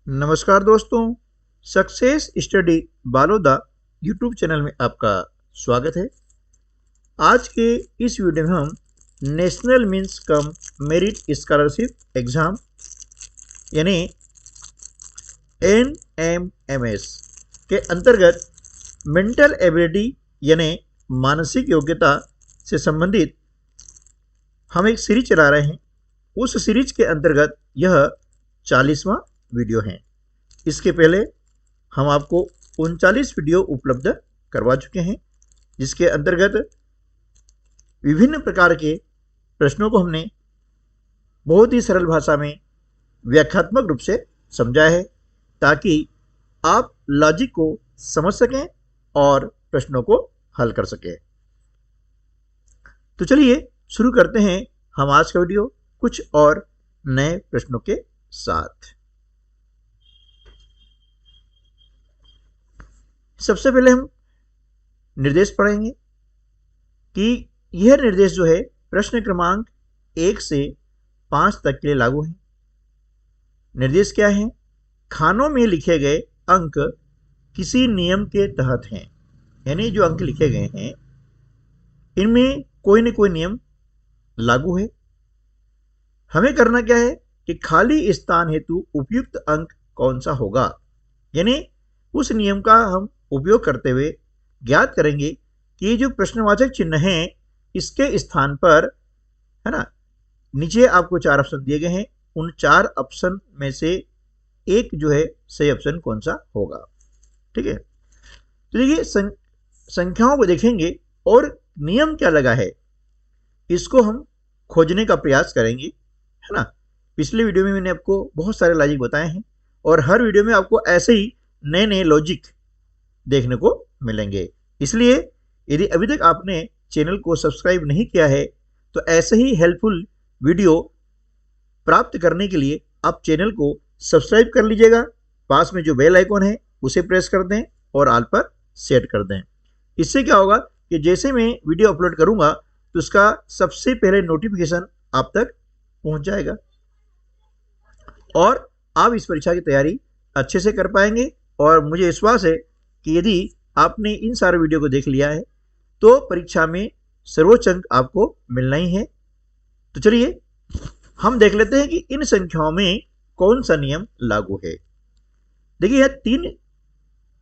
नमस्कार दोस्तों, success study Baloda YouTube channel में आपका स्वागत है। आज के इस वीडियो में हम national means cum merit scholarship exam यानी NMMS के अंतर्गत मेंटल एबिलिटी यानी मानसिक योग्यता से संबंधित हम एक सीरीज चला रहे हैं। उस सीरीज के अंतर्गत यह 40वां वीडियो है। इसके पहले हम आपको 39 वीडियो उपलब्ध करवा चुके हैं, जिसके अंतर्गत विभिन्न प्रकार के प्रश्नों को हमने बहुत ही सरल भाषा में व्याख्यात्मक रूप से समझा है, ताकि आप लॉजिक को समझ सकें और प्रश्नों को हल कर सकें। तो चलिए शुरू करते हैं हम आज का वीडियो कुछ और नए प्रश्नों के साथ। सबसे पहले हम निर्देश पढ़ेंगे कि यह निर्देश जो है प्रश्न क्रमांक 1 से 5 तक के लिए लागू है। निर्देश क्या है? खानों में लिखे गए अंक किसी नियम के तहत हैं, यानी जो अंक लिखे गए हैं इनमें कोई न कोई नियम लागू है। हमें करना क्या है कि खाली स्थान हेतु उपयुक्त अंक कौन सा होगा, यानी उस नियम का हम उपयोग करते हुए ज्ञात करेंगे कि ये जो प्रश्नवाचक चिन्ह हैं इसके स्थान पर, है ना, नीचे आपको 4 ऑप्शन दिए गए हैं। उन 4 ऑप्शन में से एक जो है सही ऑप्शन कौन सा होगा। ठीक है, तो देखिए संख्याओं को देखेंगे और नियम क्या लगा है इसको हम खोजने का प्रयास करेंगे, है ना। पिछले वीडियो में मैंने आपको बहुत सारे लॉजिक बताए हैं और हर वीडियो में आपको ऐसे ही नए नए लॉजिक देखने को मिलेंगे। इसलिए यदि अभी तक आपने चैनल को सब्सक्राइब नहीं किया है तो ऐसे ही हेल्पफुल वीडियो प्राप्त करने के लिए आप चैनल को सब्सक्राइब कर लीजिएगा। पास में जो बेल आइकॉन है उसे प्रेस कर दें और ऑल पर सेट कर दें। इससे क्या होगा कि जैसे मैं वीडियो अपलोड करूंगा तो उसका सबसे पहले नोटिफिकेशन आप तक पहुंच जाएगा और आप इस परीक्षा की तैयारी अच्छे से कर पाएंगे। और मुझे विश्वास है कि यदि आपने इन सारे वीडियो को देख लिया है तो परीक्षा में सर्वोच्च अंक आपको मिलना ही है। तो चलिए हम देख लेते हैं कि इन संख्याओं में कौन सा नियम लागू है। देखिए यह 3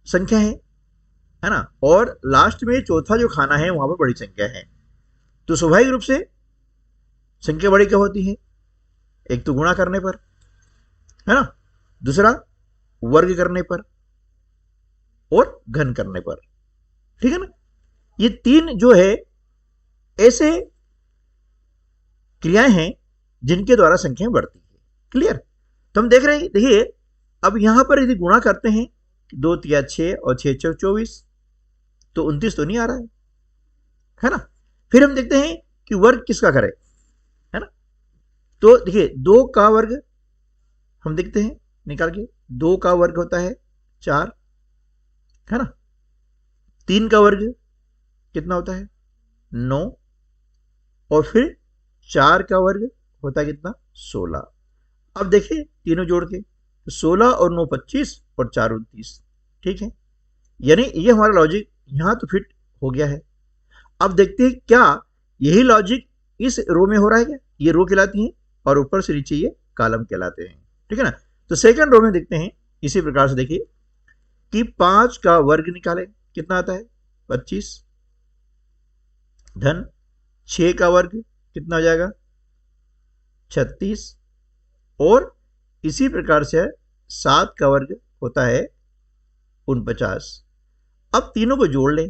संख्या है ना, और लास्ट में चौथा जो खाना है वहां पर बड़ी संख्या है। तो स्वाभाविक रूप से संख्या बड़ी क्या होती है? एक तो गुणा करने पर, है ना, दूसरा वर्ग करने पर और घन करने पर। ठीक है ना, ये 3 जो है ऐसे क्रियाएं हैं जिनके द्वारा संख्याएं बढ़ती है। क्लियर? तो हम देख रहे हैं, देखिए अब यहां पर यदि गुणा करते हैं 2 तिया 6 और 6 चौक 24 तो 29 तो नहीं आ रहा है ना। फिर हम देखते हैं कि वर्ग किसका करें, है ना। तो देखिए 2 का वर्ग हम देखते हैं निकाल के, 2 का वर्ग होता है 4, है ना। 3 का वर्ग कितना होता है 9, और फिर 4 का वर्ग होता है कितना 16। अब देखिए तीनों जोड़ के 16 और 9 25 और 4 29। ठीक है, यानी ये हमारा लॉजिक यहां तो फिट हो गया है। अब देखते हैं क्या यही लॉजिक इस रो में हो रहा है क्या? ये रो कहलाती है और ऊपर से नीचे ये कॉलम कहलाते हैं। ठीक है ना। तो सेकंड रो में देखते हैं इसी प्रकार से, देखिए कि 5 का वर्ग निकाले कितना आता है 25, धन 6 का वर्ग कितना हो जाएगा 36, और इसी प्रकार से 7 का वर्ग होता है 49। अब तीनों को जोड़ लें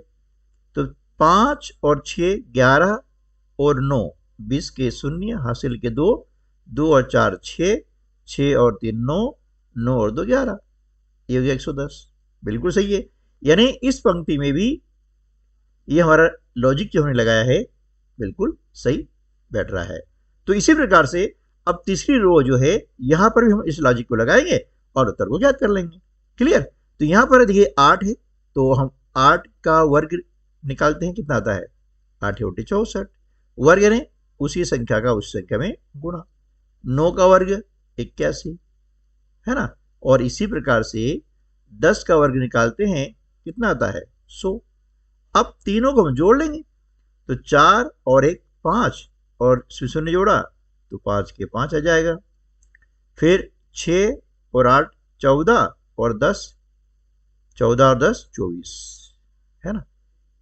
तो 5 और 6 11 और 9 20 के शून्य हासिल के 2, 2 और 4 6, 6 और 3 9, 9 और 2 11, ये हो गया 110। बिल्कुल सही है, यानी इस पंक्ति में भी ये हमारा लॉजिक जो हमने लगाया है बिल्कुल सही बैठ रहा है। तो इसी प्रकार से अब तीसरी रो जो है यहां पर भी हम इस लॉजिक को लगाएंगे और उत्तर को ज्ञात कर लेंगे। क्लियर? तो यहां पर देखिए 8 है तो हम 8 का वर्ग निकालते हैं, कितना आता है 8 × 64, वर्ग यानी उसी संख्या का उस संख्या में गुणा। 9 का वर्ग 81, है ना, और इसी प्रकार से 10 का वर्ग निकालते हैं, कितना आता है 100। अब तीनों को हम जोड़ लेंगे, तो 4 और 1 5, और शून्य जोड़ा तो 5 के 5 आ जाएगा। फिर 6 और 8 14, और 10 14 और 10 24, है ना,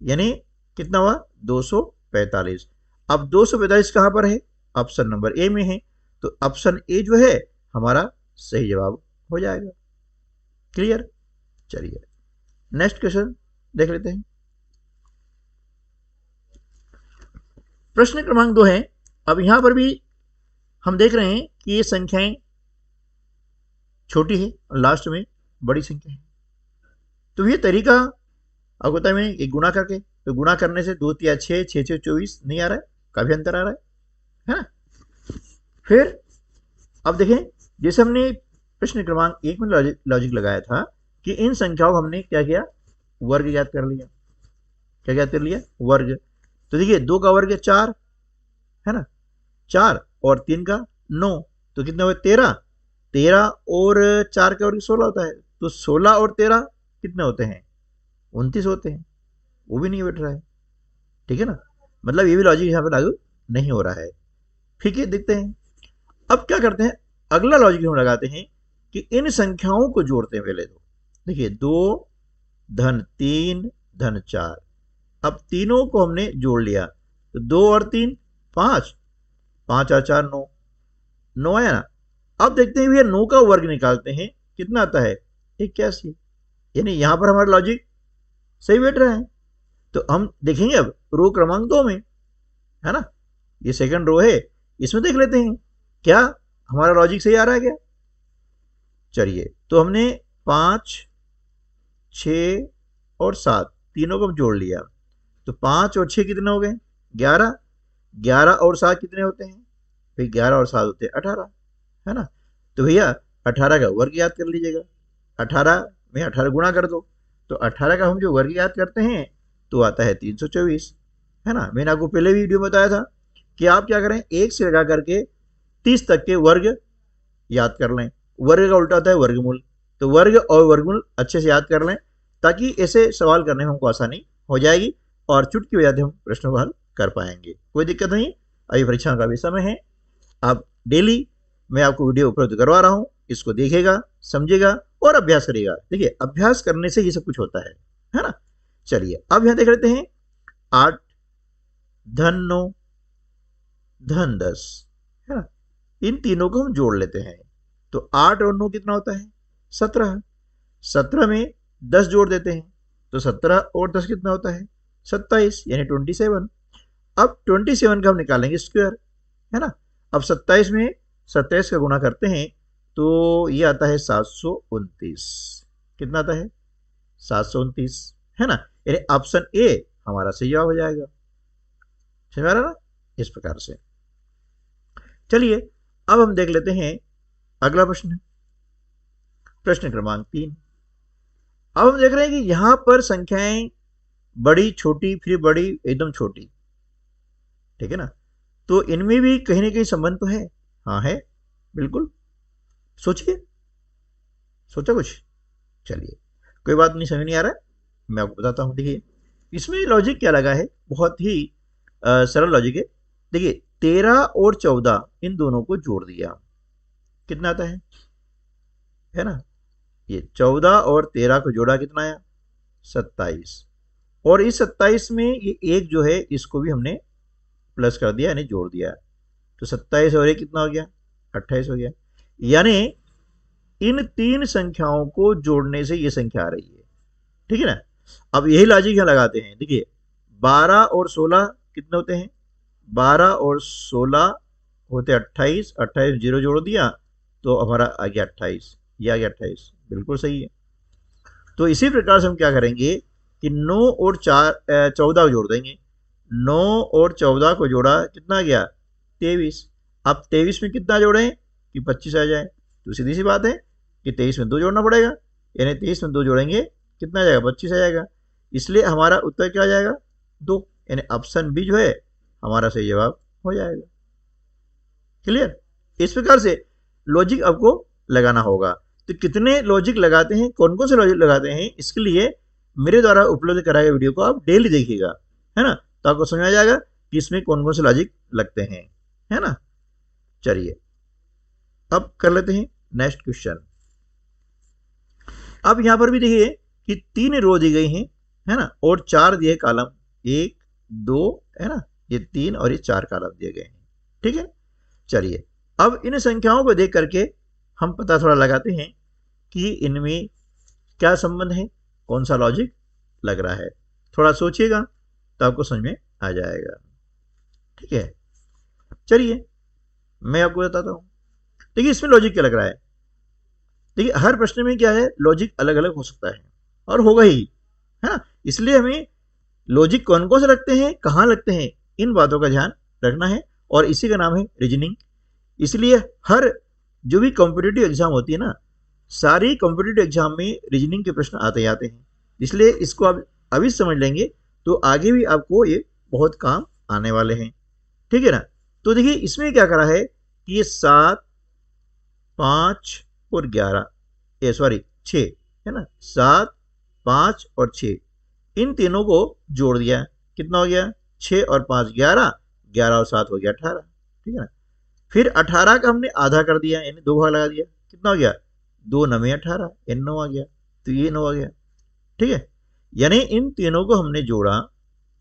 यानी कितना हुआ 245। अब 245 कहां पर है, ऑप्शन नंबर ए में है, तो ऑप्शन ए जो है हमारा सही जवाब हो जाएगा। क्लियर। चलिए नेक्स्ट क्वेश्चन देख लेते हैं। प्रश्न क्रमांक 2 है। अब यहां पर भी हम देख रहे हैं कि ये संख्याएं छोटी है और लास्ट में बड़ी संख्या है। तो ये तरीका अब होता है मैं एक गुणा करके, तो गुणा करने से 2 3 6 6 6 24 नहीं आ रहा है, काफी अंतर आ रहा है ना। फिर अब देखें, जैसे हमने प्रश्न क्रमांक 1 में लॉजिक लगाया था कि इन संख्याओं को हमने क्या किया, वर्ग ज्ञात कर लिया। क्या ज्ञात कर लिया, वर्ग। तो देखिए 2 का वर्ग 4 है ना, 4 और 3 का 9, तो कितने हुए 13। 13 और 4 का वर्ग 16 होता है, तो 16 और 13 कितने होते हैं 29 होते हैं, वो भी नहीं बैठ रहा है। ठीक है ना, मतलब ये भी लॉजिक यहाँ पे लागू नहीं हो रहा है। ठीक है, देखते हैं अब क्या करते हैं। अगला लॉजिक हम लगाते हैं कि इन संख्याओं को जोड़ते हैं पहले। तो देखिए 2 धन 3 धन 4, अब तीनों को हमने जोड़ लिया, तो 2 और 3 5, 5 और 4 9, 9 आया ना। अब देखते हैं भैया 9 का वर्ग निकालते हैं, कितना आता है 81, यानी यहां पर हमारा लॉजिक सही बैठ रहा है। तो हम देखेंगे अब रो क्रमांक 2 में, है ना, ये सेकंड रो है, इसमें देख लेते हैं क्या हमारा लॉजिक सही आ रहा है क्या। चलिए, तो हमने 5 6 और 7 तीनों को जोड़ लिया, तो 5 और 6 कितने हो गए 11, 11 और 7 कितने होते हैं, फिर 11 और 7 होते हैं 18, है ना। तो भैया 18 का वर्ग याद कर लीजिएगा, 18 में 18 गुणा कर दो, तो 18 का हम जो वर्ग याद करते हैं तो आता है 324, है ना। मैंने आपको पहले वीडियो में बताया था कि आप क्या करें, 1 से लगा करके 30 तक के वर्ग याद कर लें। वर्ग का उल्टा होता है वर्गमूल, तो वर्ग और वर्गमूल अच्छे से याद कर लें, ताकि ऐसे सवाल करने में हमको आसानी हो जाएगी और चुटकी बजाते हम प्रश्नों को हल कर पाएंगे। कोई दिक्कत नहीं, अभी परीक्षा का भी समय है। आप डेली मैं आपको वीडियो उपलब्ध करवा रहा हूँ, इसको देखिएगा, समझिएगा और अभ्यास करिएगा। देखिए अभ्यास करने से ये सब कुछ होता है ना। चलिए अब यहां देख लेते हैं 8 धन 9 धन 10, है ना, इन तीनों को हम जोड़ लेते हैं, तो 8 और 9 कितना होता है 17, 17 में 10 जोड़ देते हैं, तो 17 और 10 कितना होता है 27, यानी 27। अब 27 का हम निकालेंगे स्क्वायर, है ना। अब 27 में 27 का गुणा करते हैं तो ये आता है 729, कितना आता है 729, है ना, यानी ऑप्शन ए हमारा सही जवाब हो जाएगा। समझ आ रहा ना, इस प्रकार से। चलिए अब हम देख लेते हैं अगला प्रश्न, प्रश्न क्रमांक 3। अब हम देख रहे हैं कि यहां पर संख्याएं बड़ी छोटी फिर बड़ी एकदम छोटी, ठीक है ना, तो इनमें भी कहीं ना कहीं संबंध तो है। हाँ है, बिल्कुल, सोचिए, सोचा कुछ। चलिए कोई बात नहीं, समझ नहीं आ रहा है, मैं आपको बताता हूं। देखिए इसमें लॉजिक क्या लगा है, बहुत ही सरल लॉजिक है। देखिए 13 और 14 इन दोनों को जोड़ दिया, कितना आता है ना, ये 14 और 13 को जोड़ा कितना आया 27, और इस 27 में ये एक जो है इसको भी हमने प्लस कर दिया, यानी जोड़ दिया, तो 27 और एक कितना हो गया 28 हो गया। यानी इन तीन संख्याओं को जोड़ने से ये संख्या आ रही है, ठीक है ना। अब यही लॉजिक यहां लगाते हैं। देखिए 12 और 16 कितने होते हैं, 12 और 16 होते 28, 28 जीरो जोड़ दिया तो हमारा आ गया 28, ये आ गया 28, बिल्कुल सही है। तो इसी प्रकार से हम क्या करेंगे कि 9 और 14 जोड़ देंगे, 9 और 14 को जोड़ा कितना आ गया 23। अब 23 में कितना जोड़ें कि 25 आ जाए, तो सीधी सी बात है कि 23 में 2 जोड़ना पड़ेगा, यानी 23 में 2 जोड़ेंगे कितना आ जाएगा 25 आ जाएगा, इसलिए हमारा उत्तर क्या आ जाएगा 2, यानी ऑप्शन बी जो है हमारा सही जवाब हो जाएगा। क्लियर। इस प्रकार से लॉजिक आपको लगाना होगा। तो कितने लॉजिक लगाते हैं, कौन कौन से लॉजिक लगाते हैं, इसके लिए मेरे द्वारा उपलब्ध कराए गए वीडियो को आप डेली देखिएगा, है ना, तो आपको समझ आ जाएगा कि इसमें कौन कौन से लॉजिक लगते हैं, है ना। चलिए अब कर लेते हैं नेक्स्ट क्वेश्चन। अब यहां पर भी देखिए कि 3 रो दी गई हैं, है ना, और 4 दिए कॉलम, 1 2, है ना, ये 3 और ये 4 कॉलम दिए गए हैं, ठीक है। चलिए अब इन संख्याओं को देख करके हम पता थोड़ा लगाते हैं कि इनमें क्या संबंध है, कौन सा लॉजिक लग रहा है। थोड़ा सोचिएगा तो आपको समझ में आ जाएगा, ठीक है। चलिए मैं आपको बताता हूं। देखिए इसमें लॉजिक क्या लग रहा है। देखिए हर प्रश्न में क्या है, लॉजिक अलग अलग हो सकता है और होगा ही, है ना। इसलिए हमें लॉजिक कौन कौन से लगते हैं, कहाँ लगते हैं, इन बातों का ध्यान रखना है और इसी का नाम है रीजनिंग। इसलिए हर जो भी कॉम्पिटिटिव एग्जाम होती है ना, सारी कॉम्पिटिटिव एग्जाम में रीजनिंग के प्रश्न आते आते हैं। इसलिए इसको आप अभी समझ लेंगे तो आगे भी आपको ये बहुत काम आने वाले हैं, ठीक है ना। तो देखिए इसमें क्या करा है कि ये 7 5 और 11, ये सॉरी 6, है ना, 7 5 और 6, इन तीनों को जोड़ दिया, कितना हो गया, 6 और 5 11, 11 और 7 हो गया 18, ठीक है ना। फिर 18 का हमने आधा कर दिया, यानी 2 भाग लगा दिया, कितना हो गया, 2 9 18, यानी 9 आ गया, तो ये 9 आ गया, ठीक है। यानी इन तीनों को हमने जोड़ा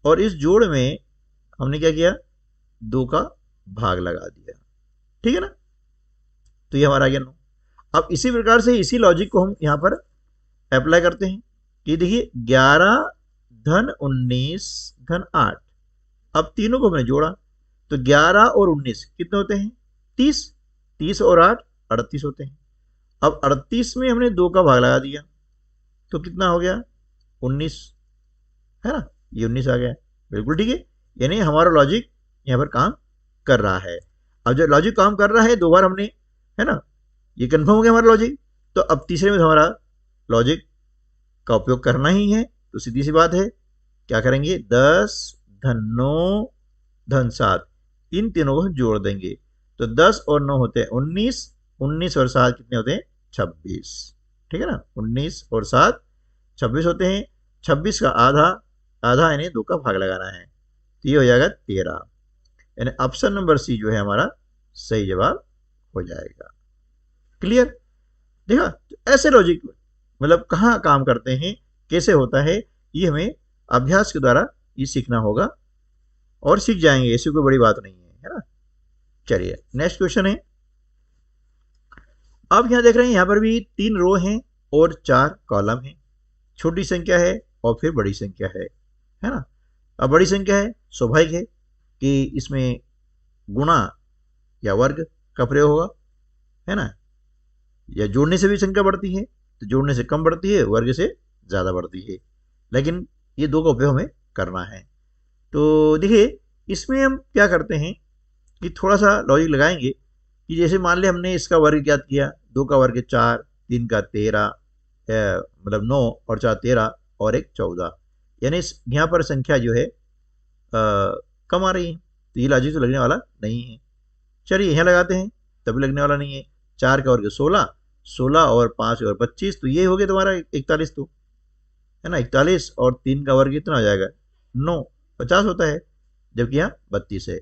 और इस जोड़ में हमने क्या किया, 2 का भाग लगा दिया, ठीक है ना, तो ये हमारा आ गया 9। अब इसी प्रकार से इसी लॉजिक को हम यहाँ पर अप्लाई करते हैं कि देखिए 11 धन 19 धन 8, अब तीनों को हमने जोड़ा तो 11 और 19 कितने होते हैं, 30, 30 और 8 38 होते हैं। अब 38 में हमने 2 का भाग लगा दिया तो कितना हो गया, 19, है ना, ये 19 आ गया, बिल्कुल ठीक है। यानी हमारा लॉजिक यहाँ पर काम कर रहा है। अब जब लॉजिक काम कर रहा है, 2 बार हमने, है ना, ये कंफर्म हो गया हमारा लॉजिक, तो अब तीसरे में हमारा लॉजिक का उपयोग करना ही है। तो सीधी सी बात है, क्या करेंगे, 10 धन 9 धन 7, इन तीनों को जोड़ देंगे तो 10 और 9 होते हैं 19, 19 और 7 कितने होते हैं, 26, ठीक है ना, 19 और 7 26 होते हैं। 26 का आधा, आधा यानी 2 का भाग लगाना है, तो ये हो जाएगा 13, यानी ऑप्शन नंबर सी जो है हमारा सही जवाब हो जाएगा। क्लियर, देखा, तो ऐसे लॉजिक मतलब कहाँ काम करते हैं, कैसे होता है, ये हमें अभ्यास के द्वारा ये सीखना होगा और सीख जाएंगे, ऐसी कोई बड़ी बात नहीं है ना। चलिए नेक्स्ट क्वेश्चन है। अब यहां देख रहे हैं, यहां पर भी 3 रो हैं और 4 कॉलम हैं, छोटी संख्या है और फिर बड़ी संख्या है ना। अब बड़ी संख्या है, स्वाभाविक है कि इसमें गुणा या वर्ग का प्रयोग होगा, है ना, या जोड़ने से भी संख्या बढ़ती है, तो जोड़ने से कम बढ़ती है, वर्ग से ज़्यादा बढ़ती है, लेकिन ये 2 का उपयोग हमें करना है। तो देखिए इसमें हम क्या करते हैं कि थोड़ा सा लॉजिक लगाएंगे कि जैसे मान लिया हमने इसका वर्ग ज्ञात किया, 2 का वर्ग 4, 3 का 13, मतलब 9 और 4 13 और 1 14, यानी यहाँ पर संख्या जो है कम आ रही है, तो ये लॉजिक तो लगने वाला नहीं है। चलिए यहाँ लगाते हैं, तभी लगने वाला नहीं है। 4 का वर्ग 16, 16 और 5 और 25, तो ये हो गया तुम्हारा 41, तो है ना, 41 और 3 का वर्ग कितना हो जाएगा, 9, 50 होता है, जबकि यहाँ 32 है,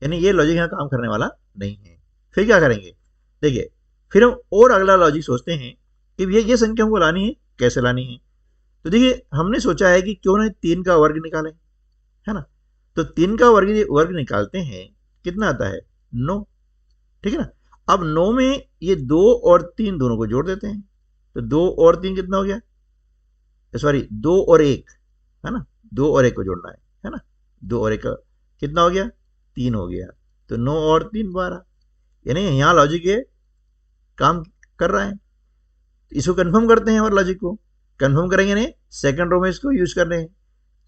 यानी ये लॉजिक यहाँ काम करने वाला नहीं है। फिर क्या करेंगे, देखिए फिर हम और अगला लॉजिक सोचते हैं कि भैया ये संख्या हमको लानी है, कैसे लानी है। तो देखिए हमने सोचा है कि क्यों ना 3 का वर्ग निकालें, है ना, तो 3 का वर्ग निकालते हैं, कितना आता है, 9, ठीक है ना। अब 9 में ये 2 और 3 दोनों को जोड़ देते हैं, तो 2 और 3 कितना हो गया, सॉरी 2 और 1, है ना, 2 और 1 को जोड़ना है ना, 2 और 1 का कितना हो गया, 3 हो गया, तो 9 और 3 12, यानी यहाँ लॉजिक ये काम कर रहा है। इसको कंफर्म करते हैं और लॉजिक को कंफर्म करेंगे, नहीं सेकंड रो में इसको यूज कर रहे हैं।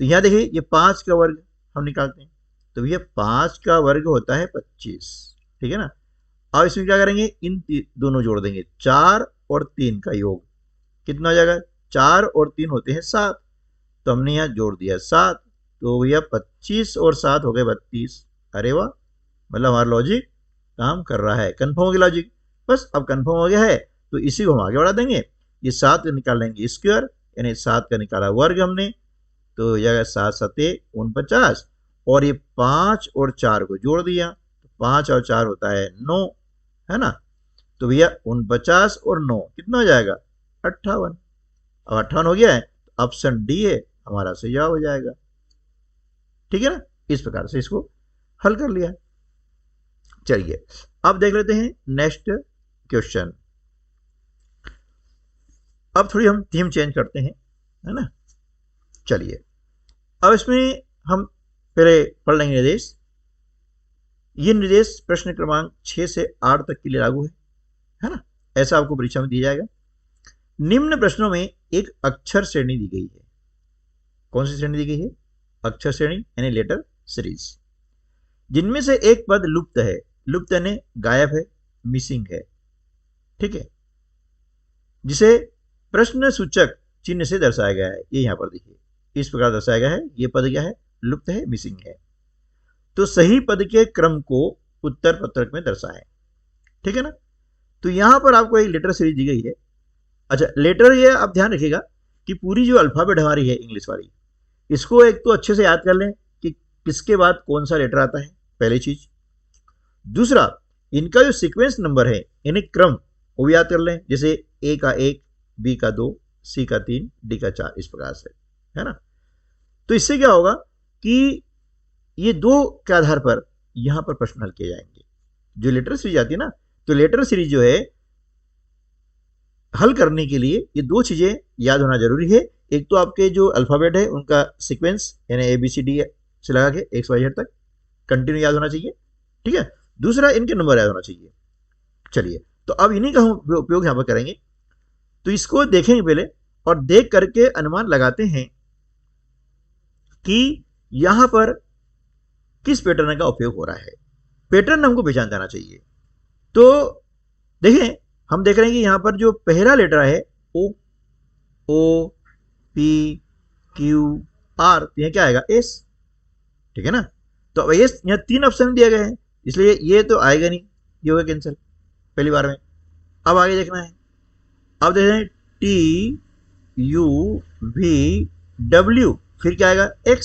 तो यहाँ देखिए ये 5 का वर्ग हम निकालते हैं, तो भैया 5 का वर्ग होता है 25, ठीक है ना। अब इसमें क्या करेंगे, इन दोनों जोड़ देंगे, 4 और 3 का योग कितना हो जाएगा, 4 और 3 होते हैं 7, तो हमने यहाँ जोड़ दिया 7, तो भैया 25 और 7 हो गए 32। अरे वाह, मतलब हमारा लॉजिक काम कर रहा है, कंफर्म हो गया लॉजिक। बस अब कंफर्म हो गया है तो इसी को हम आगे बढ़ा देंगे। ये 7 निकाल लेंगे स्क्वायर, यानी 7 का निकाला वर्ग हमने, तो यह 7 7 49, और ये 5 और 4 को जोड़ दिया, तो 5 और 4 होता है 9, है ना। तो भैया 49 और 9 कितना हो जाएगा 58। अब 58 हो गया है, तो ऑप्शन डी है हमारा सही जवाब हो जाएगा। ठीक है ना, इस प्रकार से इसको हल कर लिया। चलिए अब देख लेते हैं नेक्स्ट क्वेश्चन। अब थोड़ी हम थीम चेंज करते हैं, है ना। चलिए अब इसमें हम पहले पढ़ लेंगे निर्देश। ये निर्देश प्रश्न क्रमांक 6 से 8 तक के लिए लागू है ना। ऐसा आपको परीक्षा में दिया जाएगा। निम्न प्रश्नों में एक अक्षर श्रेणी दी गई है। कौन सी श्रेणी दी गई है? अक्षर श्रेणी यानी लेटर सीरीज, जिनमें से एक पद लुप्त है। लुप्त यानी गायब है, मिसिंग है, ठीक है, जिसे प्रश्न सूचक चिन्ह से दर्शाया गया है। ये यहां पर देखिए इस प्रकार दर्शाया गया है। ये पद क्या है? लुप्त है, मिसिंग है। तो सही पद के क्रम को उत्तर पत्रक में दर्शाएं। ठीक है ना। तो यहां पर आपको एक लेटर सीरीज दी गई है। अच्छा, लेटर ये आप ध्यान रखिएगा कि पूरी जो अल्फाबेट हमारी है इंग्लिश वाली, इसको एक तो अच्छे से याद कर लें कि किसके बाद कौन सा लेटर आता है, पहली चीज। दूसरा, इनका जो सीक्वेंस नंबर है यानी क्रम, वो भी याद कर लें। जैसे ए का 1, बी का 2, सी का 3, डी का 4, इस प्रकार से, है ना। तो इससे क्या होगा कि ये दो के आधार पर यहां पर प्रश्न हल किए जाएंगे। जो लेटर सीरीज आती है ना, तो लेटर सीरीज जो है हल करने के लिए ये दो चीजें याद होना जरूरी है। एक तो आपके जो अल्फाबेट है उनका सीक्वेंस यानी ABCD से लगा के XYZ तक कंटिन्यू याद होना चाहिए, ठीक है। दूसरा, इनके नंबर याद होना चाहिए। चलिए, तो अब इन्हीं का हम उपयोग यहां पर करेंगे। तो इसको देखेंगे पहले और देख करके अनुमान लगाते हैं कि यहां पर किस पैटर्न का उपयोग हो रहा है। पैटर्न हमको पहचान जाना चाहिए। तो देखें, हम देख रहे हैं कि यहां पर जो पहला लेटर है O P Q R, तो यह क्या आएगा? S, ठीक है ना। तो अब S यहां 3 ऑप्शन दिए गए हैं, इसलिए ये तो आएगा नहीं, ये होगा कैंसिल पहली बार में। अब आगे देखना है। अब देख रहे हैं T U V W, फिर क्या आएगा? X,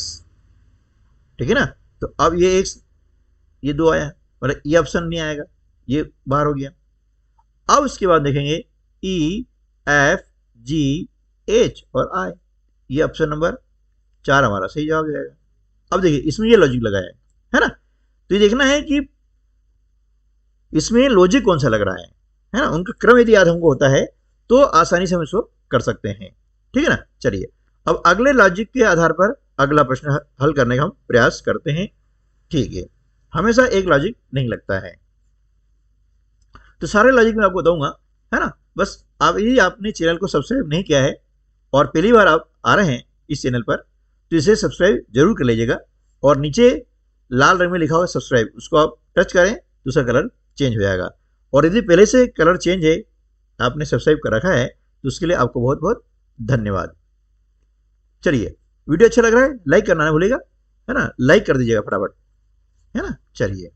ठीक है ना। तो अब ये X, ये 2 आया, मतलब ये ऑप्शन नहीं आएगा, ये बाहर हो गया। अब उसके बाद देखेंगे E F G H और I, ये ऑप्शन नंबर 4 हमारा सही जवाब जाएगा। अब देखिए इसमें ये लॉजिक लगाया है ना। तो ये देखना है कि इसमें लॉजिक कौन सा लग रहा है ना। उनका क्रम यदि याद हमको होता है तो आसानी से हम इसको कर सकते हैं, ठीक है ना। चलिए अब अगले लॉजिक के आधार पर अगला प्रश्न हल करने का हम प्रयास करते हैं। ठीक है, हमेशा एक लॉजिक नहीं लगता है, तो सारे लॉजिक मैं आपको बताऊंगा, है ना। बस आप यदि आपने चैनल को सब्सक्राइब नहीं किया है और पहली बार आप आ रहे हैं इस चैनल पर, तो इसे सब्सक्राइब जरूर कर लीजिएगा। और नीचे लाल रंग में लिखा हुआ सब्सक्राइब, उसको आप टच करें तो उसका कलर चेंज हो जाएगा। और यदि पहले से कलर चेंज है, आपने सब्सक्राइब कर रखा है, तो उसके लिए आपको बहुत बहुत धन्यवाद। चलिए, वीडियो अच्छा लग रहा है लाइक करना ना भूलिएगा, है ना। लाइक कर दीजिएगा फटाफट, है ना। चलिए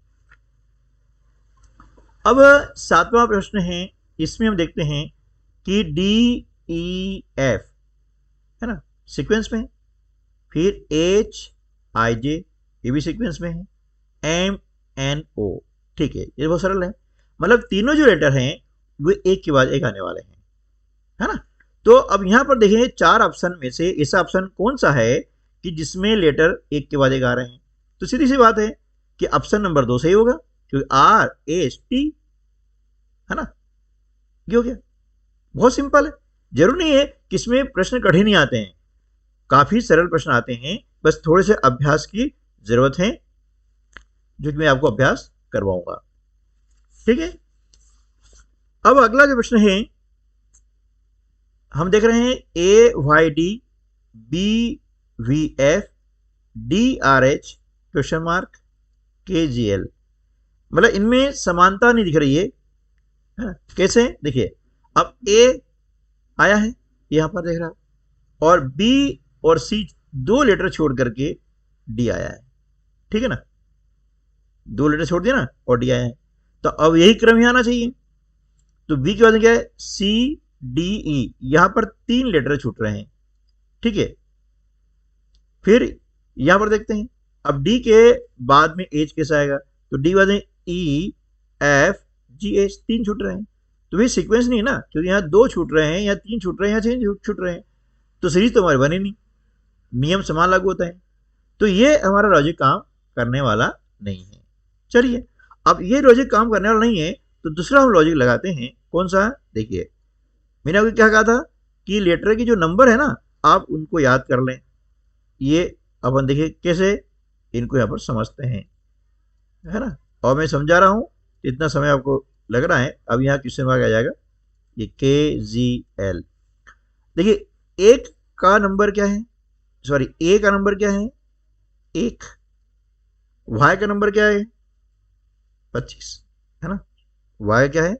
अब 7वां प्रश्न है। इसमें हम देखते हैं कि DEF, है ना, सीक्वेंस में है। फिर HIJ, ये भी सीक्वेंस में है। MNO, ठीक है, ये बहुत सरल है। मतलब तीनों जो लेटर हैं वे एक के बाद एक आने वाले हैं, है ना। तो अब यहां पर देखेंगे 4 ऑप्शन में से ऐसा ऑप्शन कौन सा है कि जिसमें लेटर एक के बाद एक आ रहे हैं। तो सीधी सी बात है कि ऑप्शन नंबर 2 सही होगा, क्योंकि RST, है ना। ये हो गया, बहुत सिंपल है। जरूर नहीं है कि इसमें प्रश्न कठिन ही आते हैं, काफी सरल प्रश्न आते हैं। बस थोड़े से अभ्यास की जरूरत है, जो कि मैं आपको अभ्यास करवाऊंगा, ठीक है। अब अगला जो प्रश्न है हम देख रहे हैं AYD BVF DRH question mark KGL, मतलब इनमें समानता नहीं दिख रही है। कैसे? देखिए, अब A आया है यहां पर देख रहा, और B और C 2 लेटर छोड़ करके D आया है, ठीक है ना। 2 लेटर छोड़ दिया ना और D आया है, तो अब यही क्रम ही आना चाहिए। तो बी के बाद में क्या है, सी डी ई, यहां पर 3 लेटर छूट रहे हैं, ठीक है। फिर यहां पर देखते हैं, अब डी के बाद में एच कैसा आएगा, तो डी के बाद में ई एफ जी एच, 3 छूट रहे हैं। तो भाई सीक्वेंस नहीं है ना, क्योंकि यहाँ 2 छूट रहे हैं, यहाँ 3 छूट रहे हैं, यहाँ 6 छूट रहे हैं, तो सीरीज तो हमारी बनी नहीं, नियम समान लागू होता है। तो ये हमारा लॉजिक काम करने वाला नहीं है। चलिए, अब ये लॉजिक काम करने वाला नहीं है, तो दूसरा हम लॉजिक लगाते हैं, कौन सा, देखिए मैंने आपको क्या कहा था कि लेटर के जो नंबर है ना, आप उनको याद कर लें। ये अपन देखिए कैसे इनको यहाँ पर समझते हैं, है ना। और मैं समझा रहा हूँ, इतना समय आपको लग रहा है। अब यहाँ क्वेश्चन मार्क आ जाएगा, ये के जी एल। देखिए एक का नंबर क्या है, सॉरी ए का नंबर क्या है, 1, वाई का नंबर क्या है, 25, है ना। वाई क्या है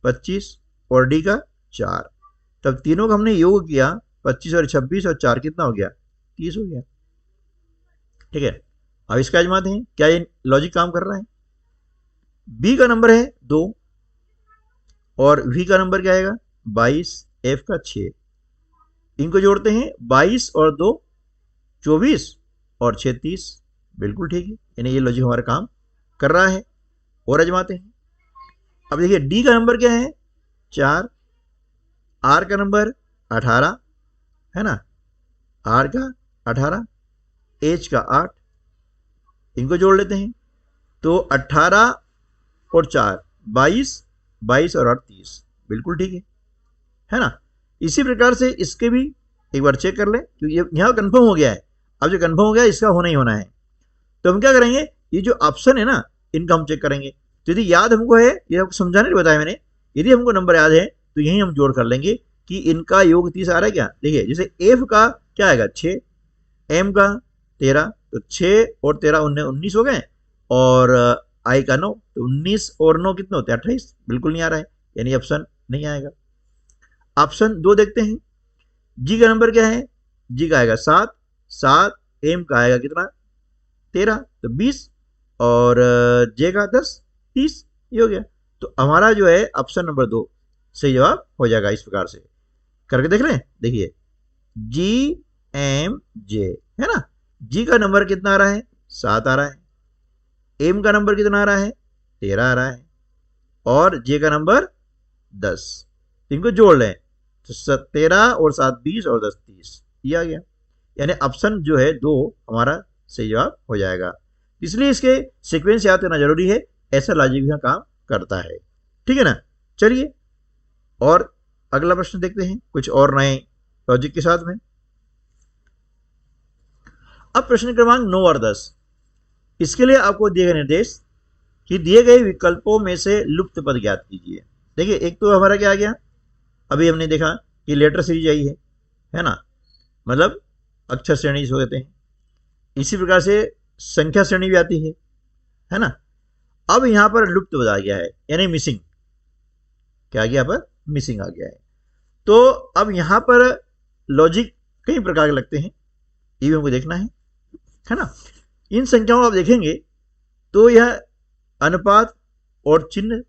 25 और डी का 4। तब तीनों का हमने योग किया, 25 और 26 और 4 कितना हो गया, 30 हो गया, ठीक है। अब इसका आजमाते हैं, क्या ये लॉजिक काम कर रहा है। बी का नंबर है 2 और वी का नंबर क्या आएगा 22, एफ का 6, इनको जोड़ते हैं, 22 और 2 24 और 6 30, बिल्कुल ठीक है, यानी ये लॉजिक हमारा काम कर रहा है। और आजमाते हैं, अब देखिए डी का नंबर क्या है 4, आर का नंबर 18, है ना, आर का 18, एच का 8, इनको जोड़ लेते हैं, तो 18 और 4 22, 22 और 8 30, बिल्कुल ठीक है ना। इसी प्रकार से इसके भी एक बार चेक कर लें, क्योंकि यहाँ कंफर्म हो गया है। अब जो कंफर्म हो गया इसका होना ही होना है, तो हम क्या करेंगे, ये जो ऑप्शन है ना इनका हम चेक करेंगे। तो यदि याद हमको है, ये आपको समझाने नहीं बताया मैंने, यदि हमको नंबर याद है तो यही हम जोड़ कर लेंगे कि इनका योग 30 आ रहा है क्या। देखिए जैसे एफ का क्या आएगा 6, एम का 13, तो 6 और 13 19 हो गए, और आई का 9, तो 19 और 9 कितने होते हैं 28, बिल्कुल नहीं आ रहा है, यानी ऑप्शन नहीं आएगा। ऑप्शन 2 देखते हैं, जी का नंबर क्या है, जी का आएगा 7, 7, एम का आएगा कितना 13, तो 20, और जे का 10, 30, ये हो गया। तो हमारा जो है ऑप्शन नंबर 2 सही जवाब हो जाएगा। इस प्रकार से करके देख लें, देखिए जी एम जे, है ना, जी का नंबर कितना आ रहा है 7 आ रहा है, एम का नंबर कितना आ रहा है 13 आ रहा है, और जे का नंबर 10, इनको जोड़ लें तो 13 और 7 20 और 10 30, ये आ गया, यानी ऑप्शन जो है 2 हमारा सही जवाब हो जाएगा। इसलिए इसके सीक्वेंस याद करना जरूरी है, ऐसा लॉजिक भी काम करता है, ठीक है ना। चलिए और अगला प्रश्न देखते हैं कुछ और नए लॉजिक के साथ में। अब प्रश्न क्रमांक 9 और 10, इसके लिए आपको दिए गए निर्देश कि दिए गए विकल्पों में से लुप्त पद ज्ञात कीजिए। देखिए एक तो हमारा क्या आ गया, अभी हमने देखा कि लेटर सीरीज आई है ना, मतलब अक्षर श्रेणी जिसको कहते हैं। इसी प्रकार से संख्या श्रेणी भी आती है ना। अब यहां पर लुप्त पद आ गया है, यानी मिसिंग, क्या आ गया, यहाँ पर मिसिंग आ गया है। तो अब यहां पर लॉजिक कई प्रकार के लगते हैं, ये भी हमको देखना है ना। इन संख्याओं को आप देखेंगे तो यह अनुपात और चिन्ह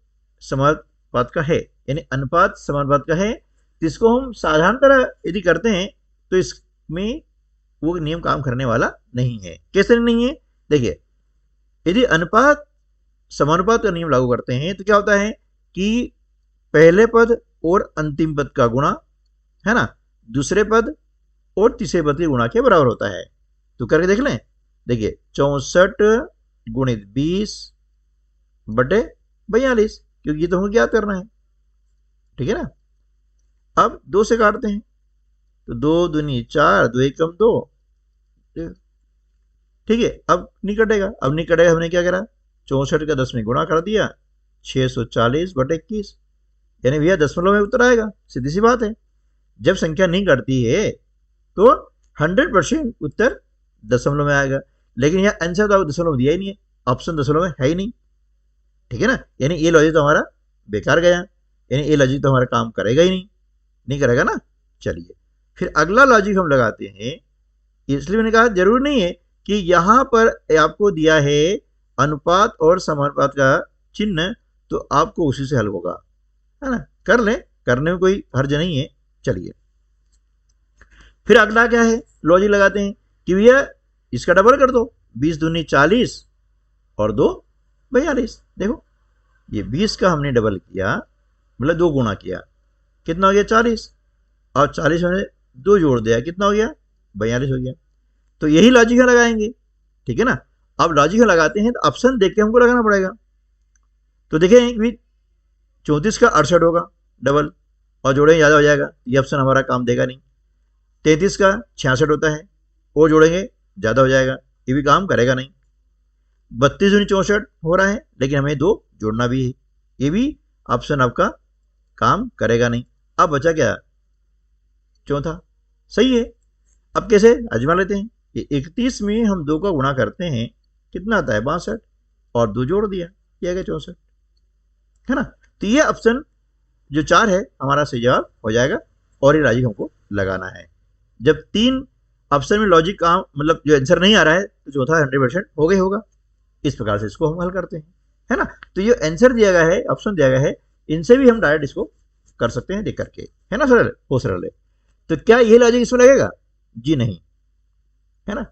समानुपात का है, यानी अनुपात समानुपात का है। तो इसको हम साधारणतः यदि करते हैं तो इसमें वो नियम काम करने वाला नहीं है। कैसे नहीं है, देखिए यदि अनुपात समानुपात का नियम लागू करते हैं तो क्या होता है कि पहले पद और अंतिम पद का गुणा, है ना, दूसरे पद और तीसरे पद के गुणा के बराबर होता है। तो करके देख लें, देखिए 64 गुणित 20 बटे 42, क्योंकि ये तो हमको याद करना है, ठीक है ना। अब 2 से काटते हैं तो 2 दूनी 4, 2 एकम 2, ठीक है। अब नहीं कटेगा, अब नहीं कटेगा, हमने क्या करा 64 का 10 में गुणा कर दिया, 640 बटे 21, यानी भैया दशमलव में उत्तर आएगा। सीधी सी बात है, जब संख्या नहीं कटती है तो 100% उत्तर दशमलव में आएगा, लेकिन यहाँ आंसर तो दशमलव दिया ही नहीं है, ऑप्शन दशमलव में है ही नहीं, ठीक है ना। यानी ये लॉजिक तो हमारा बेकार गया, यानी ये लॉजिक तो हमारा काम करेगा ही नहीं करेगा ना। चलिए फिर अगला लॉजिक हम लगाते हैं। इसलिए मैंने कहा जरूर नहीं है कि यहाँ पर आपको दिया है अनुपात और समानुपात का चिन्ह तो आपको उसी से हल होगा, है ना, कर ले, करने में कोई हर्ज नहीं है। चलिए फिर अगला क्या है, लॉजिक लगाते हैं कि भैया इसका डबल कर दो, 20 दूनी 40 और 2 42। देखो ये 20 का हमने डबल किया, मतलब 2 गुणा किया, कितना हो गया 40, और 40 में 2 जोड़ दिया, कितना हो गया 42 हो गया। तो यही लॉजिक लगाएंगे, ठीक है ना। अब लॉजिक लगाते हैं तो ऑप्शन देख के हमको लगाना पड़ेगा। तो देखें 34 का 68 होगा डबल, और जोड़ेंगे ज़्यादा हो जाएगा, ये ऑप्शन हमारा काम देगा नहीं। 33 का 66 होता है, वो जोड़ेंगे ज़्यादा हो जाएगा, ये भी काम करेगा नहीं। 32 दूनी 64 हो रहा है, लेकिन हमें 2 जोड़ना भी है, ये भी ऑप्शन आपका काम करेगा नहीं। अब बचा क्या, चौथा, सही है। अब कैसे आजमा लेते हैं, ये 31 में हम 2 का गुणा करते हैं, कितना आता है 62, और 2 जोड़ दिया, ये आ गया 64, है ना। तो ये ऑप्शन जो 4 है हमारा सही जवाब हो जाएगा, और ये लॉजिक हमको लगाना है। जब 3 ऑप्शन में लॉजिक काम मतलब जो आंसर नहीं आ रहा है, तो चौथा 100% हो गया होगा। इस प्रकार से इसको हम हल करते हैं, है ना। तो ये आंसर दिया गया है, ऑप्शन दिया गया है, इनसे भी हम डायरेक्ट इसको कर सकते हैं देख करके, है ना। सरल, वो सरल है। तो क्या ये लॉजिक इसमें लगेगा, जी नहीं, है ना।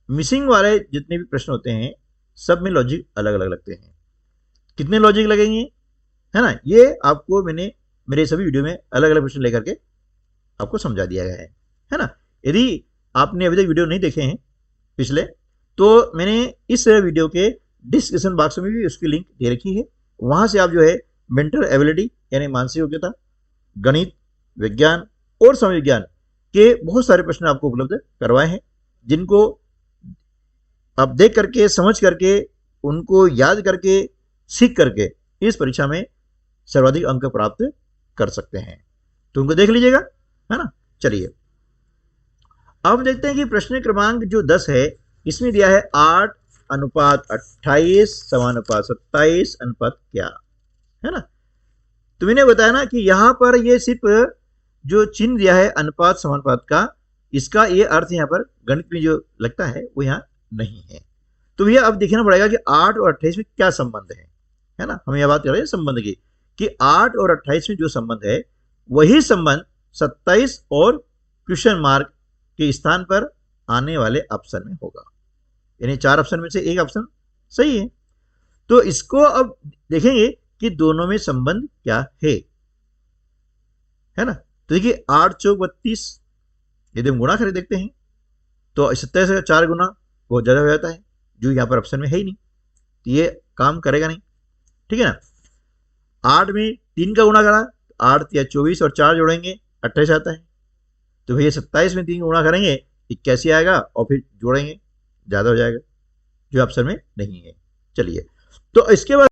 मिसिंग वाले जितने भी प्रश्न होते हैं सब में लॉजिक अलग अलग लगते हैं। कितने लॉजिक लगेंगे, है ना, ये आपको मैंने मेरे सभी वीडियो में अलग अलग प्रश्न लेकर के आपको समझा दिया गया है ना। यदि आपने अभी तक वीडियो नहीं देखे हैं पिछले, तो मैंने इस वीडियो के डिस्क्रिप्शन बॉक्स में भी उसकी लिंक दे रखी है। वहाँ से आप जो है मेंटल एबिलिटी यानी मानसिक योग्यता, गणित, विज्ञान और समाज विज्ञान के बहुत सारे प्रश्न आपको उपलब्ध करवाए हैं, जिनको आप देख करके, समझ करके, उनको याद करके, सीख करके इस परीक्षा में सर्वाधिक अंक प्राप्त कर सकते हैं। तो उनको देख लीजिएगा, है ना। चलिए अब देखते हैं कि प्रश्न क्रमांक जो 10 है, इसमें दिया है 8:28 समानुपात 27 अनुपात क्या, है ना। तो मैंने बताया ना कि यहां पर ये सिर्फ जो चिन्ह दिया है अनुपात समानुपात का, इसका ये अर्थ यहां पर गणित में जो लगता है वो यहां नहीं है। तो भैया अब देखना पड़ेगा कि 8 और 28 में क्या संबंध है ना। हम यह बात कर रहे हैं संबंध की, कि 8 और 28 में जो संबंध है वही संबंध 27 और क्वेश्चन मार्क के स्थान पर आने वाले ऑप्शन में होगा, यानी 4 ऑप्शन में से एक ऑप्शन सही है। तो इसको अब देखेंगे कि दोनों में संबंध क्या है ना। तो देखिए 8 चौक 32, यदि हम गुणा करें देखते हैं तो 27 का 4 गुना बहुत ज़्यादा हो जाता है, जो यहाँ पर ऑप्शन में है ही नहीं, तो ये काम करेगा नहीं, ठीक है ना। 8 में 3 का गुणा करा, 8 या 24 और 4 जोड़ेंगे 28 आता है। तो भैया 27 में 3 गुणा करेंगे 81 आएगा, और फिर जोड़ेंगे ज़्यादा हो जाएगा, जो ऑप्शन में नहीं है। चलिए तो इसके बाद